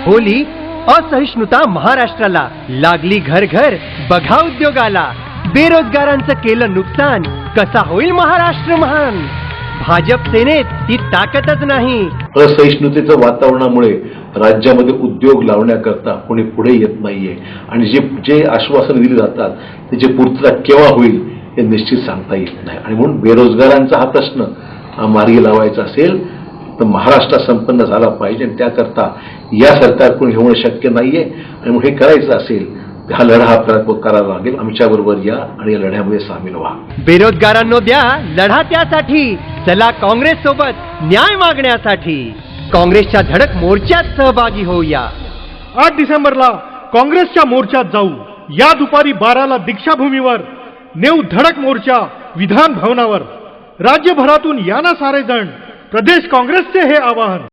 Holy असहिष्णुता महाराष्ट्राला लागली घर घर बघा उद्योगाला बेरोजगारांचं केलं नुकसान कसा होईल महाराष्ट्र महान भाजप सेनेत ती ताकदच नाही। असहिष्णुतेच्या वातावरणामुळे राज्यामध्ये उद्योग लावण्याकरता कोणी पुढे येत नाहीये आणि जे आश्वासन दिली जातात त्याची पूर्तता केव्हा होईल हे निश्चित सांगता येत नाही आणि म्हणून बेरोजगारांचा हा प्रश्न मार्गी लावायचा असेल तर महाराष्ट्र संपन्न झाला पाहिजे आणि त्याकरता या सरकारकडून हे होणं शक्य नाहीये आणि म्हणून हे करायचं असेल हा लढा आपल्याला करावा लागेल। आमच्याबरोबर या आणि या लढ्यामध्ये सामील व्हा। बेरोजगारांनो द्या लढा त्यासाठी चला काँग्रेस सोबत न्याय मागण्यासाठी काँग्रेसच्या धडक मोर्चात सहभागी होऊया। 8 डिसेंबरला काँग्रेसच्या मोर्चात जाऊ। या दुपारी 12ला दीक्षाभूमीवर नेऊ धडक मोर्चा विधान भवनावर। राज्यभरातून या ना सारे जण प्रदेश काँग्रेसचे हे आवाहन।